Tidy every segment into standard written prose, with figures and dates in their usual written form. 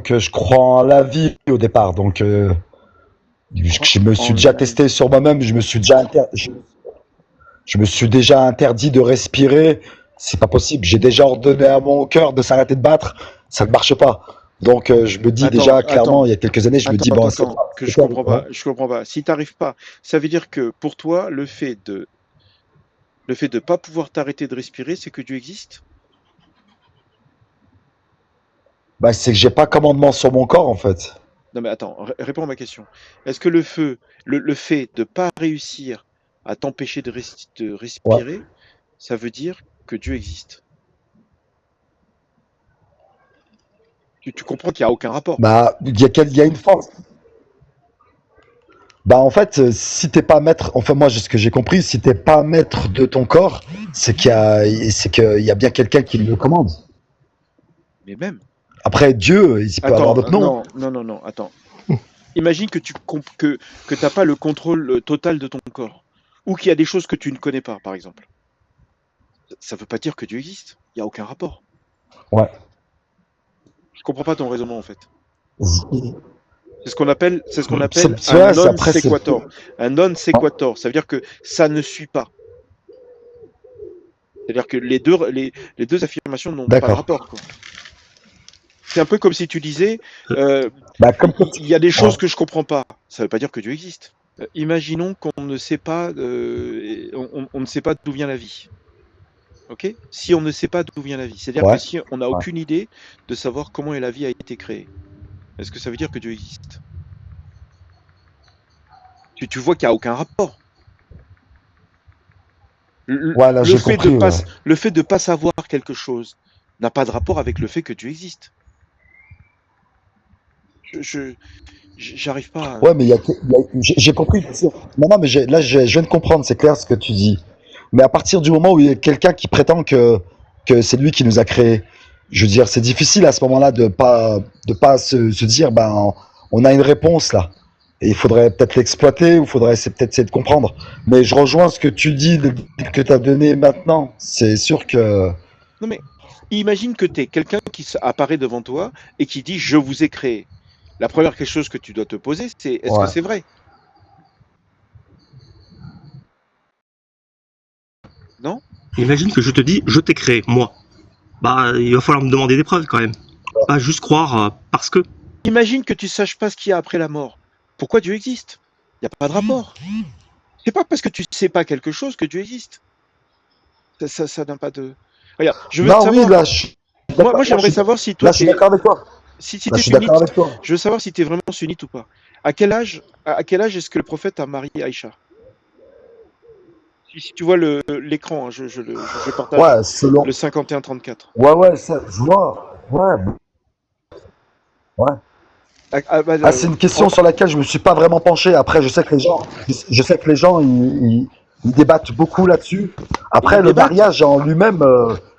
je crois en la vie au départ. Donc, je me suis déjà testé sur moi-même. Je me suis déjà interdit de respirer. C'est pas possible. J'ai déjà ordonné à mon cœur de s'arrêter de battre. Ça ne marche pas. Donc, je me dis Attends, déjà clairement, attends, il y a quelques années, je me dis bon, c'est attends, que je quoi, comprends ouais. pas, je comprends pas. Si t'arrives pas, ça veut dire que pour toi, le fait de pas pouvoir t'arrêter de respirer, c'est que Dieu existe? Bah, c'est que j'ai pas commandement sur mon corps en fait. Non mais attends, réponds à ma question. Est-ce que le fait de pas réussir à t'empêcher de Ouais. respirer, ça veut dire que Dieu existe? Tu comprends qu'il y a aucun rapport. Bah, il y a une force. Bah, en fait, si t'es pas maître, enfin moi, ce que j'ai compris, si t'es pas maître de ton corps, c'est qu'il y a bien quelqu'un qui le commande. Mais même. Après, Dieu, il peut avoir Attends, d'autres noms. non, attends. Imagine que t'as pas le contrôle total de ton corps, ou qu'il y a des choses que tu ne connais pas, par exemple. Ça veut pas dire que Dieu existe. Il y a aucun rapport. Ouais. Je comprends pas ton raisonnement en fait. C'est, C'est ce qu'on appelle un ouais, non après, c'est. sequitur. Un non sequitur, ça veut dire que ça ne suit pas. C'est-à-dire que les deux affirmations n'ont pas de D'accord. rapport, quoi. C'est un peu comme si tu disais, Euh, euh, Bah, comme ça. il y a des Ouais. choses que je comprends pas. Ça veut pas dire que Dieu existe. Imaginons qu'on ne sait pas, on ne sait pas d'où vient la vie. Ok? Si on ne sait pas d'où vient la vie, c'est-à-dire que Ouais. si on n'a Ouais. aucune idée de savoir comment la vie a été créée, est-ce que ça veut dire que Dieu existe? Tu vois qu'il n'y a aucun rapport. Ouais, là, j'ai compris, ouais. Le fait de pas savoir quelque chose n'a pas de rapport avec le fait que Dieu existe. Je j'arrive pas à... Ouais, mais j'ai compris, bien sûr. Non, non, mais là, je viens de comprendre, c'est clair ce que tu dis. Mais à partir du moment où il y a quelqu'un qui prétend que c'est lui qui nous a créés, je veux dire, c'est difficile à ce moment-là de pas se dire, ben, on a une réponse là. Et il faudrait peut-être l'exploiter ou faudrait peut-être essayer de comprendre. Mais je rejoins ce que tu dis, que tu as donné maintenant. C'est sûr que. Non mais imagine que tu es quelqu'un qui apparaît devant toi et qui dit je vous ai créé. La première quelque chose que tu dois te poser, c'est est-ce que Ouais. c'est vrai? Non? Imagine que je te dis, je t'ai créé, moi. Bah, il va falloir me demander des preuves quand même. Pas juste croire parce que. Imagine que tu saches pas ce qu'il y a après la mort. Pourquoi Dieu existe? Il n'y a pas de rapport. C'est pas parce que tu sais pas quelque chose que Dieu existe. Ça n'a pas de. Regarde, je veux Non, oui, savoir. là, je suis d'accord. Moi j'aimerais savoir si toi Là, je suis t'es d'accord avec toi. si Là, t'es je suis d'accord sunnite. avec toi. Je veux savoir si tu es vraiment sunnite ou pas. À quel âge est-ce que le prophète a marié Aïcha? Si tu vois l'écran, hein, je partage Ouais, selon. le 51-34. Ouais, ouais, ça, je vois. Ouais, ouais. Bah, Ah, c'est une question sur laquelle je me suis pas vraiment penché. Après, je sais que les gens, ils débattent beaucoup là-dessus. ils Après, le débattent. mariage en lui-même,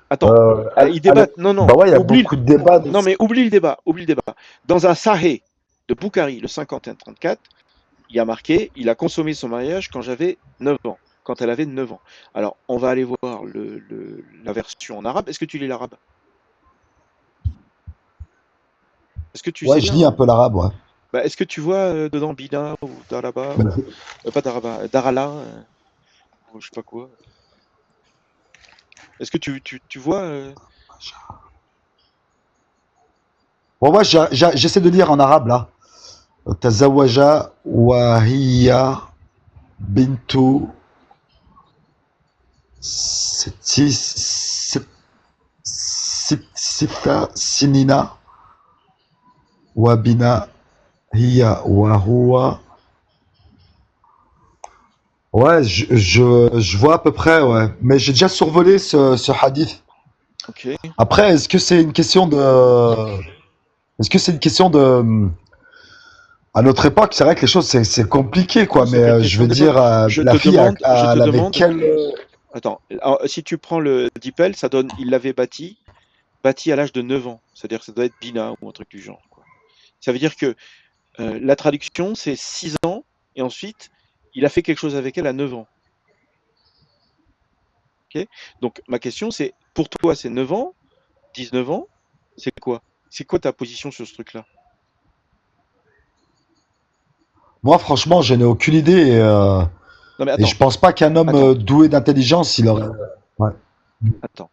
Attends, ils débattent. Non, bah non, ouais, il y a oublie. beaucoup de débats. Non, mais oublie le débat. Oublie le débat. Dans un Sahih de Boukhari, le 51-34, il y a marqué il a consommé son mariage quand j'avais 9 ans. Quand elle avait 9 ans. Alors, on va aller voir la version en arabe. Est-ce que tu lis l'arabe? Est-ce que tu Ouais, sais je lire lis un l'arabe? peu l'arabe, ouais. Bah, est-ce que tu vois dedans Bina ou Daraba Mais- ou pas Daraba, Darala ou je sais pas quoi. Est-ce que tu vois Bon, ouais, j'essaie de lire en arabe là. Tazawaja wahiya bintu sita sinina wabina hiya wahua. Ouais, je vois à peu près, ouais. Mais j'ai déjà survolé ce hadith. Ok. Après, est-ce que c'est une question de. Est-ce que c'est une question de. À notre époque, c'est vrai que les choses, c'est compliqué, Non, quoi. c'est Mais pas une je question veux dire, d'époque. Je la te fille, demande, je te elle avait demande. quel. Attends, alors, si tu prends le DeepL, ça donne, il l'avait bâti à l'âge de 9 ans. C'est-à-dire que ça doit être Bina ou un truc du genre, quoi. Ça veut dire que la traduction, c'est 6 ans, et ensuite, il a fait quelque chose avec elle à 9 ans. Ok. Donc, ma question, c'est, pour toi, c'est 9 ans, 19 ans, c'est quoi? C'est quoi ta position sur ce truc-là? Moi, franchement, je n'ai aucune idée. Non mais Et attends, je pense pas qu'un homme attends, doué d'intelligence, il aurait. Ouais. attends.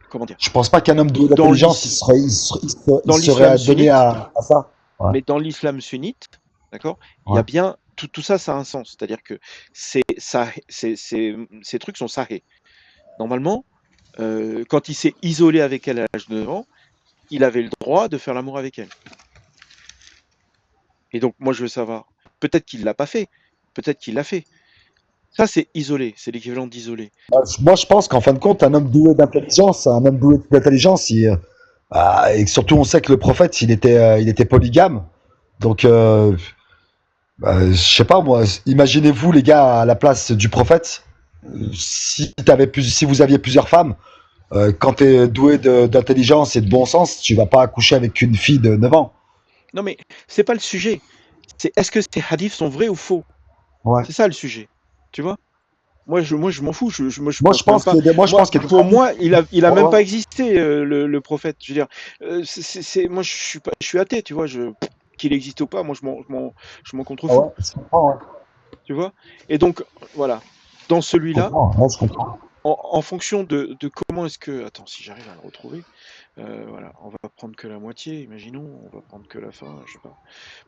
Comment dire? Je pense pas qu'un homme doué Dans d'intelligence, l'is- il dans serait l'islam adonné sunnite, à ça. Ouais. mais dans l'islam sunnite, d'accord, il y a Ouais. bien tout ça, ça a un sens. C'est-à-dire que ces trucs sont sahih. Normalement, quand il s'est isolé avec elle à l'âge de 9 ans, il avait le droit de faire l'amour avec elle. Et donc, moi, je veux savoir, peut-être qu'il l'a pas fait, peut-être qu'il l'a fait. Ça, c'est isolé, c'est l'équivalent d'isolé. Moi, je pense qu'en fin de compte, un homme doué d'intelligence, et surtout, on sait que le prophète, il était polygame. Donc, je sais pas, moi, imaginez-vous, les gars, à la place du prophète, si vous aviez plusieurs femmes, quand tu es doué d'intelligence et de bon sens, tu vas pas accoucher avec une fille de 9 ans. Non, mais c'est pas le sujet. C'est est-ce que ces hadiths sont vrais ou faux? Ouais. C'est ça le sujet. Tu vois? Moi, je m'en fous. Moi, je Moi, je pense même pense pas. moi, je pense qu'il y a des Pour hadiths. moi, il a Ouais, même ouais. pas existé le prophète. Je veux dire, moi, je suis athée. Tu vois, qu'il existe ou pas, moi, je m'en Ah contrefous. ouais, je comprends, ouais. Tu vois? Et donc, voilà. Dans Je celui-là, comprends, ouais, je comprends. en fonction de comment est-ce que, attends, si j'arrive à le retrouver, voilà, on va prendre que la moitié. Imaginons, on va prendre que la fin. Je sais pas.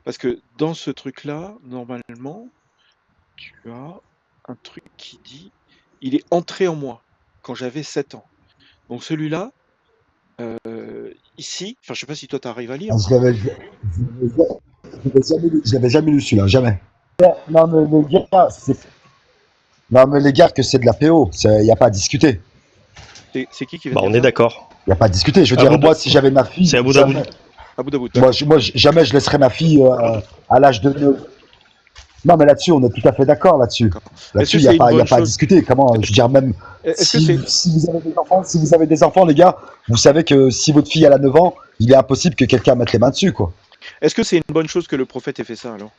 Parce que dans ce truc-là, normalement, tu as un truc qui dit il est entré en moi quand j'avais 7 ans. Donc celui-là, ici, enfin je sais pas si toi tu arrives à Ah, lire. je l'avais jamais lu celui-là, jamais. Non, mais les gars, que c'est de la PO, il n'y a pas à discuter. C'est qui va Bah, dire on est ça? d'accord. Il n'y a pas à discuter. Je veux dire, Abu moi, Da- si j'avais ma fille, C'est Abu Daoud. jamais, Abu Daoud, d'accord. jamais je laisserais ma fille à l'âge de 9. Non, mais là-dessus, on est tout à fait d'accord là-dessus. D'accord. Est-ce Là-dessus, que il n'y a c'est une pas, il y a bonne pas à chose? discuter. Comment, je veux dire, même Est-ce que c'est si vous avez des enfants, les gars, vous savez que si votre fille elle a 9 ans, il est impossible que quelqu'un mette les mains dessus, quoi. est-ce que c'est une bonne chose que le prophète ait fait ça alors?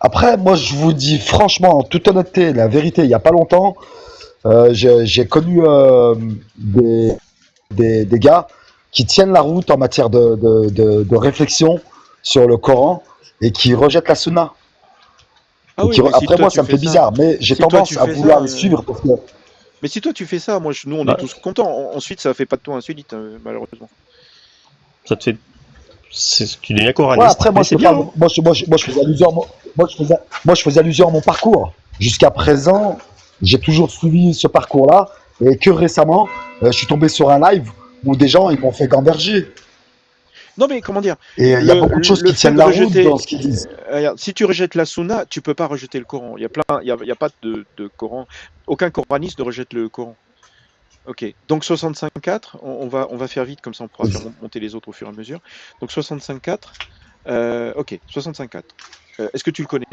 Après, moi, je vous dis franchement, en toute honnêteté, la vérité, il n'y a pas longtemps, j'ai connu des gars qui tiennent la route en matière de réflexion sur le Coran et qui rejettent la Sunna. Ah oui, mais si Après, toi moi, tu ça me fais fait ça, bizarre, mais j'ai si toi tu tendance à fais vouloir ça, les suivre parce que. mais si toi tu fais ça, nous on est Bah, tous contents. Ensuite, ça fait pas de toi insolite, malheureusement. ça te fait. Tu deviens Ouais, coraniste. après, moi, Mais je c'est te bien, parle. hein. Moi, je faisais allusion je faisais allusion à mon parcours. Jusqu'à présent, j'ai toujours suivi ce parcours-là. Et que récemment, je suis tombé sur un live où des gens ils m'ont fait gamberger. Non, mais comment dire, Et il y a beaucoup de choses le qui fait tiennent de la route rejeter, dans ce qu'ils disent. regarde, si tu rejettes la sunna, tu peux pas rejeter le Coran. Il y a pas de Coran. Aucun coraniste ne rejette le Coran. Ok. Donc 65.4, on va faire vite, comme ça on pourra faire monter les autres au fur et à mesure. Donc 65.4, ok, 65.4. Est-ce que tu le connais?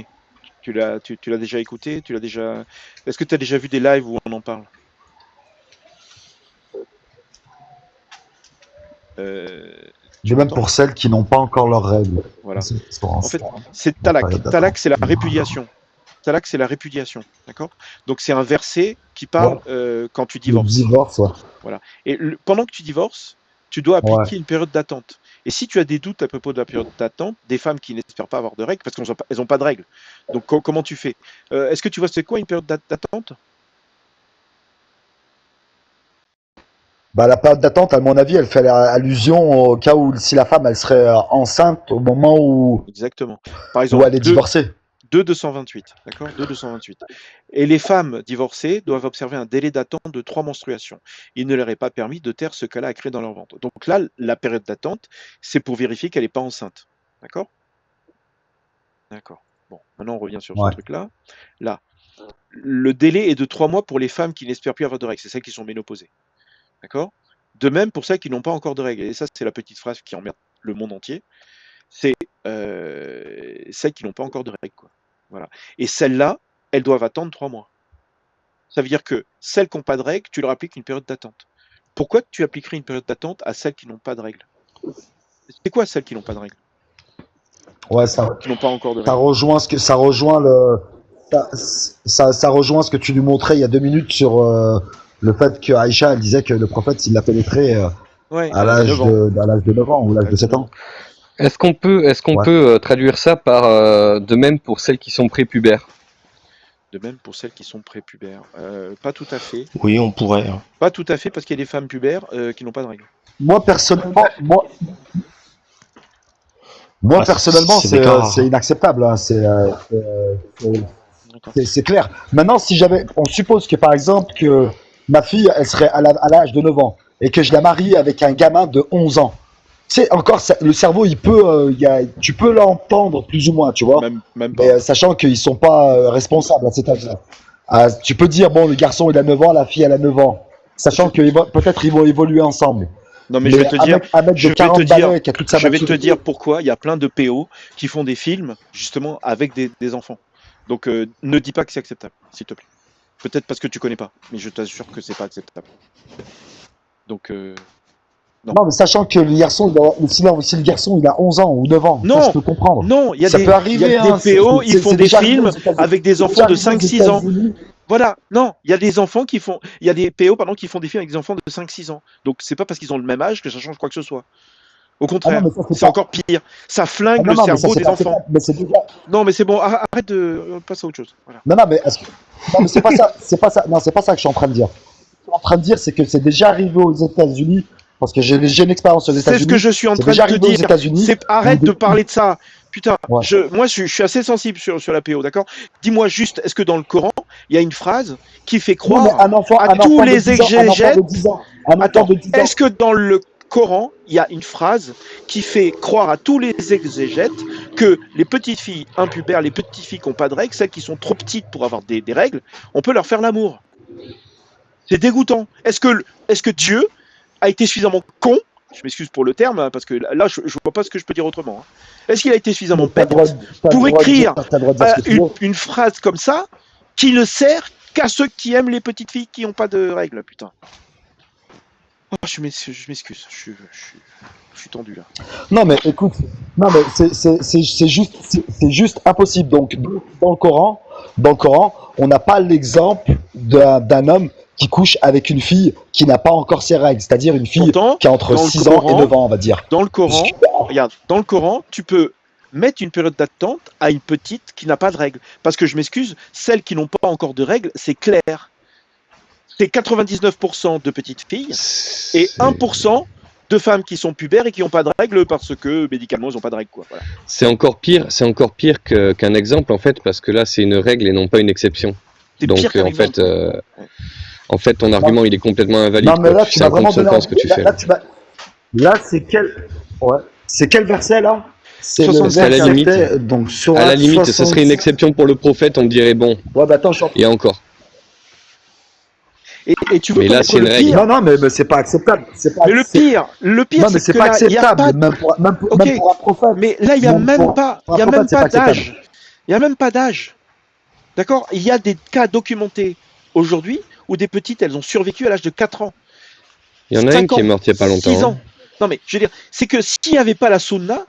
Tu l'as déjà écouté? Est-ce que tu as déjà vu des lives où on en parle? Euh, Mais Tu même m'entends? pour celles qui n'ont pas encore leurs règles. Voilà. En fait, En c'est talak. période d'attente. Talak, c'est la répudiation. Talak, c'est la répudiation. D'accord? Donc, c'est un verset qui Ouais. parle quand tu Le divorces. divorce, ouais. Voilà. Et pendant que tu divorces, tu dois Ouais. appliquer une période d'attente. Et si tu as des doutes à propos de la période d'attente, des femmes qui n'espèrent pas avoir de règles, parce qu'elles n'ont pas de règles. Donc, comment tu fais? Est-ce que tu vois c'est quoi une période d'attente? Bah, la période d'attente, à mon avis, elle fait allusion au cas où si la femme elle serait enceinte au moment Exactement. Par où exemple, elle est divorcée. 228, d'accord? 228. Et les femmes divorcées doivent observer un délai d'attente de 3 menstruations. Il ne leur est pas permis de taire ce qu'elle a créé dans leur ventre. Donc là, la période d'attente, c'est pour vérifier qu'elle n'est pas enceinte. D'accord? D'accord. Bon, maintenant on revient sur ce Ouais. truc-là. Là, le délai est de 3 mois pour les femmes qui n'espèrent plus avoir de règles. C'est celles qui sont ménopausées. D'accord? De même pour celles qui n'ont pas encore de règles. Et ça, c'est la petite phrase qui emmerde le monde entier. C'est celles qui n'ont pas encore de règles, quoi. Voilà. Et celles-là, elles doivent attendre 3 mois. Ça veut dire que celles qui n'ont pas de règles, tu leur appliques une période d'attente. Pourquoi tu appliquerais une période d'attente à celles qui n'ont pas de règles? C'est quoi celles qui n'ont pas de règles? Ouais, Qui n'ont pas encore de ça règles? rejoint ça rejoint ce que tu nous montrais il y a 2 minutes sur Le fait que Aïcha elle disait que le prophète il l'a pénétré Ouais, à elle avait 9 ans. à l'âge de 9 ans ou l'âge de Avec 7 9 ans. ans. Est-ce qu'on Ouais. peut traduire ça par de même pour celles qui sont prépubères? De même pour celles qui sont prépubères. Pas tout à fait. Oui, on pourrait. Hein. Pas tout à fait parce qu'il y a des femmes pubères qui n'ont pas de règles. Moi personnellement, Ah, c'est des cas rares. c'est inacceptable. Hein. D'accord. C'est clair. Maintenant, si on suppose que par exemple que ma fille, elle serait à l'âge de 9 ans et que je la marie avec un gamin de 11 ans. Tu sais, encore, le cerveau, il peut, tu peux l'entendre plus ou moins, tu vois. Même pas. Mais sachant qu'ils sont pas responsables à cet âge-là. Tu peux dire, bon, le garçon, il a 9 ans, la fille, elle a 9 ans. Sachant que peut-être ils vont évoluer ensemble. Non, mais je vais te dire, un mec de 40 balais qui a toute sa je vais te maturité. dire pourquoi il y a plein de PO qui font des films justement avec des enfants. Donc ne dis pas que c'est acceptable, s'il te plaît. Peut-être parce que tu connais pas, mais je t'assure que c'est pas acceptable. Donc Non, mais sachant que le garçon, si le garçon il a 11 ans ou 9 ans, Non, ça, je peux comprendre. non, il y a Ça des, peut arriver, il y a hein, des PO, c'est- ils c'est- font c'est des déjà arrivé films aux États-Unis. avec des C'est enfants déjà de arrivé aux 5-6 ans. États-Unis. Voilà, non, il y a des enfants qui font, il y a des PO pardon qui font des films avec des enfants de 5-6 ans. Donc c'est pas parce qu'ils ont le même âge que ça change quoi que ce soit. Au Ah contraire, non, mais ça, c'est pas- encore pire. Ça Ah flingue non, le non, mais ça, cerveau c'est des pas enfants. acceptable. Mais c'est déjà. Non, mais c'est bon, arrête de on passe à autre chose. Voilà. Non, non, mais, non, mais c'est pas ça. C'est pas ça. Non, c'est pas ça que je suis en train de dire. Ce que je suis en train de dire, c'est que c'est déjà arrivé aux États-Unis. Parce que j'ai une expérience aux C'est États-Unis. ce que je suis en C'est train déjà de te arrivé aux dire. États-Unis. Arrête où de parler de ça. Putain, Ouais. moi je suis assez sensible sur la PO, d'accord? Dis-moi juste, est-ce que dans le Coran, il y a une phrase qui fait Non, mais croire un enfant, à un tous enfant les de 10 ans, un enfant exégètes? de 10 ans. Un enfant Attends, de 10 ans. est-ce que dans le Coran, il y a une phrase qui fait croire à tous les exégètes que les petites filles impubères, les petites filles qui n'ont pas de règles, celles qui sont trop petites pour avoir des règles, on peut leur faire l'amour? C'est dégoûtant. Est-ce que Dieu a été suffisamment con? Je m'excuse pour le terme, hein, parce que là, je vois pas ce que je peux dire autrement. Hein. Est-ce qu'il a été suffisamment T'as le droit bête t'as le pour droit de dire- écrire t'as le droit de dire ce que tu veux. une phrase comme ça qui ne sert qu'à ceux qui aiment les petites filles qui n'ont pas de règles, putain. Oh, je m'excuse, je suis tendu là. Non, mais écoute, non, mais c'est juste impossible. Donc, dans le Coran, on n'a pas l'exemple d'un homme qui couche avec une fille qui n'a pas encore ses règles, c'est-à-dire une fille Pourtant, qui a entre dans le 6 ans et Coran- 9 ans, on va dire. Dans le Coran, Puisque- regarde, dans le Coran, tu peux mettre une période d'attente à une petite qui n'a pas de règles. Parce que je m'excuse, celles qui n'ont pas encore de règles, c'est clair. C'est 99% de petites filles et 1% de femmes qui sont pubères et qui n'ont pas de règles parce que médicalement ils n'ont pas de règles, quoi. Voilà. C'est encore pire qu'un exemple en fait, parce que là c'est une règle et non pas une exception. C'est Donc pire qu'un en fait ton argument il est complètement invalide. Non, mais quoi. là, Tu tu sais m'as un vraiment donné contretemps ce que tu fais. Là, c'est quel... Ouais. C'est quel verset, là? C'est le 76. À la verset, limite. donc, sur À la limite, ce serait une exception pour le prophète, on dirait bon, Ouais, bah attends, je suis en- et encore. Et tu veux Mais là, connaître c'est une le règle. pire? Non, non, mais c'est pas acceptable. Mais le pire, Non, mais c'est c'est que pas là, il y a acceptable, pas de- même Ok. pour un prophète. Mais là, il n'y a Même même pour- pas, pour un il y a prophète, même c'est pas pas acceptable. d'âge. Il n'y a même pas d'âge. D'accord? Il y a des cas documentés aujourd'hui où des petites, elles ont survécu à l'âge de 4 ans. Il y en a 5 une qui est ans, morte il n'y a pas 6 longtemps. ans. Non, mais je veux dire, c'est que s'il n'y avait pas la sunna,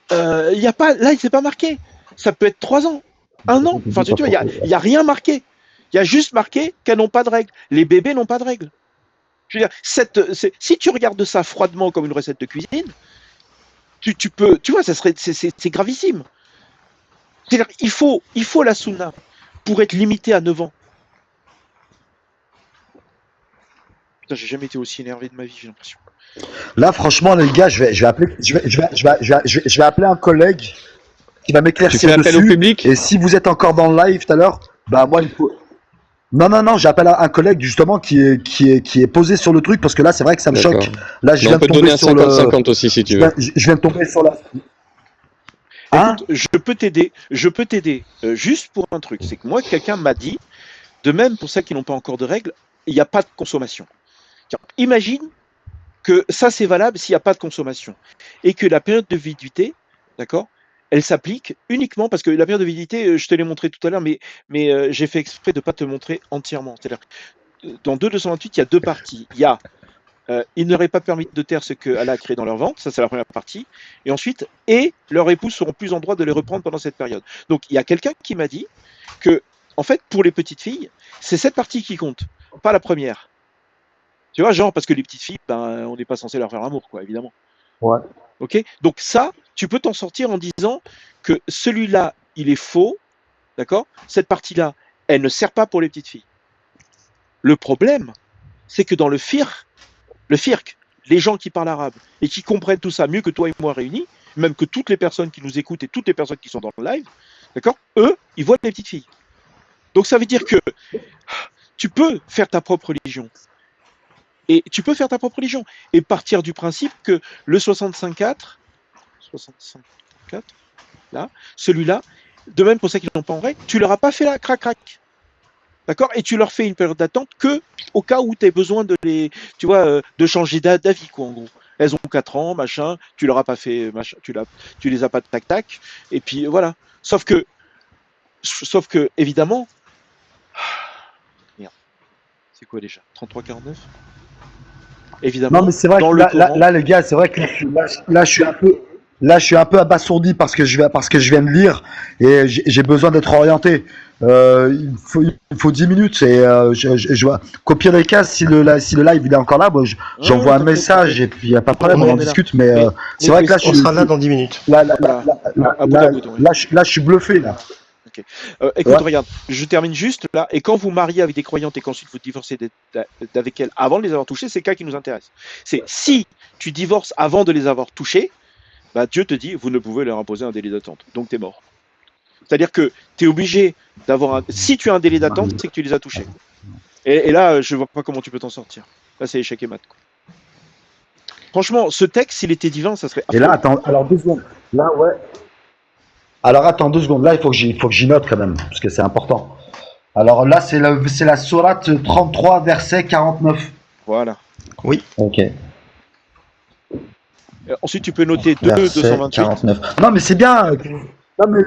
il y a pas, là, il s'est pas marqué. Ça peut être 3 ans, 1 an. Enfin, tu vois, il y a rien marqué. Il y a juste marqué qu'elles n'ont pas de règles. Les bébés n'ont pas de règles. Je veux dire, si tu regardes ça froidement comme une recette de cuisine, tu peux, tu vois, c'est gravissime. C'est-à-dire, il faut la sunna pour être limité à 9 ans. Putain, j'ai jamais été aussi énervé de ma vie, j'ai l'impression. Là, franchement, les gars, je vais appeler un collègue qui va Tu m'éclaircir fais appel au dessus. public? Et si vous êtes encore dans le live tout à l'heure, bah moi, il faut. Non, j'appelle un collègue justement qui est posé sur le truc parce que là, c'est vrai que ça me D'accord. choque. Là, je Mais viens on peut de te donner tomber un sur le. 50-50 aussi si tu veux. Je viens de tomber sur la. Hein? Écoute, je peux t'aider juste pour un truc. C'est que moi, quelqu'un m'a dit, de même pour celles qui n'ont pas encore de règles, il n'y a pas de consommation. Tiens, imagine que ça, c'est valable s'il n'y a pas de consommation. Et que la période de validité, d'accord, elle s'applique uniquement parce que la période de validité, je te l'ai montré tout à l'heure, mais j'ai fait exprès de ne pas te montrer entièrement. C'est-à-dire que dans 228, il y a deux parties. Il y a ils n'auraient pas permis de taire ce que Allah a créé dans leur ventre, ça c'est la première partie, et ensuite, et leurs épouses seront plus en droit de les reprendre pendant cette période. Donc il y a quelqu'un qui m'a dit que, en fait, pour les petites filles, c'est cette partie qui compte. pas la première. Tu vois, genre, parce que les petites filles, ben, on n'est pas censé leur faire l'amour, quoi, évidemment. Ouais. Ok? Donc ça, tu peux t'en sortir en disant que celui-là, il est faux, d'accord? Cette partie-là, elle ne sert pas pour les petites filles. Le problème, c'est que dans le firq, les gens qui parlent arabe et qui comprennent tout ça mieux que toi et moi réunis, même que toutes les personnes qui nous écoutent et toutes les personnes qui sont dans le live, d'accord? Eux, ils voient les petites filles. Donc ça veut dire que tu peux faire ta propre religion. Et tu peux faire ta propre religion et partir du principe que le 65.4, là, celui-là, de même pour ceux qui n'ont pas en règle, tu leur as pas fait la crac-crac. D'accord? Et tu leur fais une période d'attente que au cas où tu as besoin de les, tu vois, de changer d'avis, quoi, en gros. Elles ont 4 ans, machin, tu leur as pas fait, machin, tu les as pas tac-tac, et puis voilà. Sauf que, évidemment, merde, c'est quoi déjà? 33,49? Évidemment, Non, mais c'est vrai dans que le Coran, là, les gars, c'est vrai que là, je suis un peu abasourdi parce que je viens de lire et j'ai besoin d'être orienté. Il faut 10 minutes et je vois. Qu'au pire des cas, si le live il est encore là, moi, j'envoie un t'inquiète, message t'inquiète. et puis il n'y a pas de problème, On on en est là. discute. Mais Mais- c'est vrai que là, On sera là dans 10 minutes. là, Voilà. À bout à bout, ouais. là, je suis bluffé là. Écoute, Ouais. regarde, je termine juste là. Et quand vous mariez avec des croyantes et qu'ensuite vous divorcez d'avec elles avant de les avoir touchées, c'est le cas qui nous intéresse. C'est si tu divorces avant de les avoir touchées, bah, Dieu te dit, vous ne pouvez leur imposer un délai d'attente. Donc tu es mort. C'est-à-dire que tu es obligé d'avoir un. Si tu as un délai d'attente, c'est que tu les as touchées. Et là, je vois pas comment tu peux t'en sortir. Là, c'est échec et mat, quoi. Franchement, ce texte, s'il était divin, ça serait. Et là, attends, alors 2 secondes. Là, ouais. Alors attends 2 secondes. Là, il faut que j'y note quand même parce que c'est important. Alors là, c'est la sourate 33, verset 49. Voilà. Ok. Ensuite, tu peux noter 2, Verset 228. 49. Non, mais c'est bien. Non, mais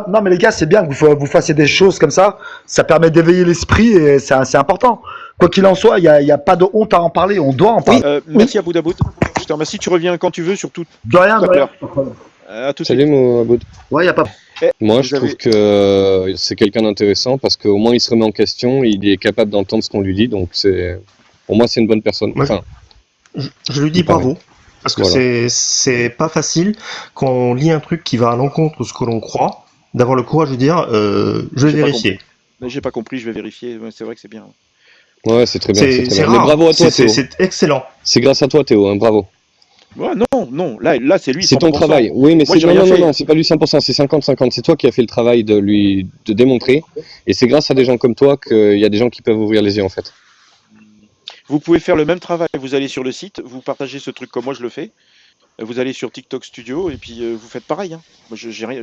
non, mais les gars, c'est bien que vous fassiez des choses comme ça. Ça permet d'éveiller l'esprit et c'est important. Quoi qu'il en soit, il y a pas de honte à en parler. On doit en parler. Merci à Boudaboud. Je te remercie. Tu reviens quand tu veux, surtout De rien, tout de à rien. l'heure. À tout de Salut suite. mon Aboud. Ouais, y a pas. Moi, Vous je avez- trouve que c'est quelqu'un d'intéressant parce qu'au moins il se remet en question, il est capable d'entendre ce qu'on lui dit, donc pour moi, c'est une bonne personne. Moi, Enfin, Je lui dis pareil. bravo. Parce que Voilà. c'est pas facile quand on lit un truc qui va à l'encontre de ce que l'on croit, d'avoir le courage de dire je vais J'ai pas vérifier. Mais j'ai pas compris, je vais vérifier. Ouais, c'est vrai que c'est bien. Ouais, c'est très bien. C'est Mais rare. bravo à toi, Théo. C'est excellent. C'est grâce à toi, Théo. Hein, bravo. Ouais, non. Là, c'est lui. C'est ton 100%. travail. Oui, mais Moi, j'ai rien fait. non, c'est pas lui 100%, c'est 50-50. C'est toi qui as fait le travail de démontrer. Et c'est grâce à des gens comme toi qu'il y a des gens qui peuvent ouvrir les yeux, en fait. Vous pouvez faire le même travail. Vous allez sur le site, vous partagez ce truc comme moi je le fais. Vous allez sur TikTok Studio et puis vous faites pareil. Hein. Moi, j'ai rien.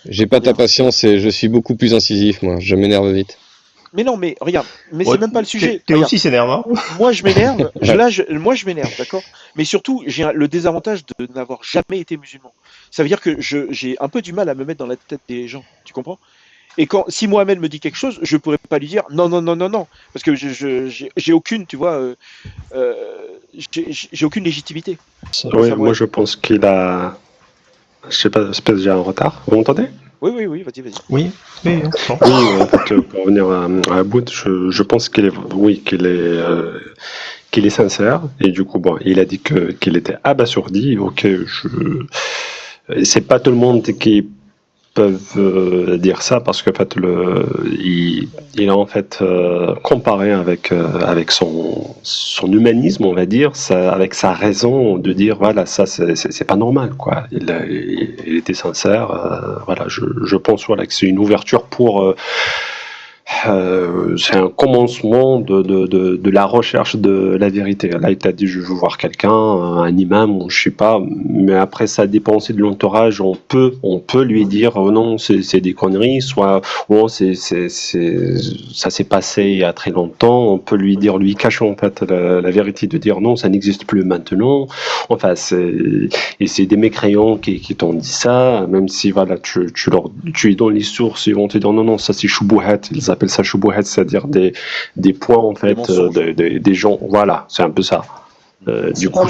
J'ai pas ta patience et je suis beaucoup plus incisif, moi. Je m'énerve vite. Mais non, mais regarde. Mais Ouais, c'est même pas le sujet. T'es Regarde. aussi s'énerve, hein. Moi, je m'énerve. Moi, je m'énerve, d'accord. Mais surtout, j'ai le désavantage de n'avoir jamais été musulman. Ça veut dire que j'ai un peu du mal à me mettre dans la tête des gens. Tu comprends? Et si Mohamed me dit quelque chose, je pourrais pas lui dire non, parce que j'ai aucune, tu vois, j'ai aucune légitimité. Oui, moi je pense qu'il a. Je sais pas, espèce j'ai un retard. Vous m'entendez? Oui, vas-y. Oui, non. Oui, en fait, pour revenir à Aboud, je pense qu'il est sincère. Et du coup, bon, il a dit qu'il était abasourdi. Ok, c'est pas tout le monde qui peuvent dire ça parce que en fait, il a en fait comparé avec son humanisme, on va dire, avec sa raison de dire voilà, ça c'est pas normal, quoi. Il était sincère. Voilà, je pense voilà que c'est une ouverture pour c'est un commencement de la recherche de la vérité. Là, il t'a dit je veux voir quelqu'un, un imam, ou je sais pas, mais après ça dépend aussi de l'entourage. On peut lui dire oh non, c'est des conneries, soit oh ça s'est passé il y a très longtemps. On peut lui cacher en fait la vérité, de dire non, ça n'existe plus maintenant. Enfin, c'est des mécréants qui t'ont dit ça, même si voilà, tu es dans les sources, ils vont te dire non, ça c'est choubouhat, ils appellent ça choubouhat, c'est-à-dire des points en fait, des gens, voilà, c'est un peu ça. Du coup,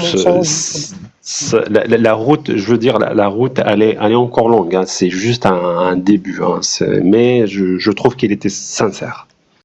la route, je veux dire, la route, elle est encore longue, hein, c'est juste un début, hein, mais je trouve qu'il était sincère.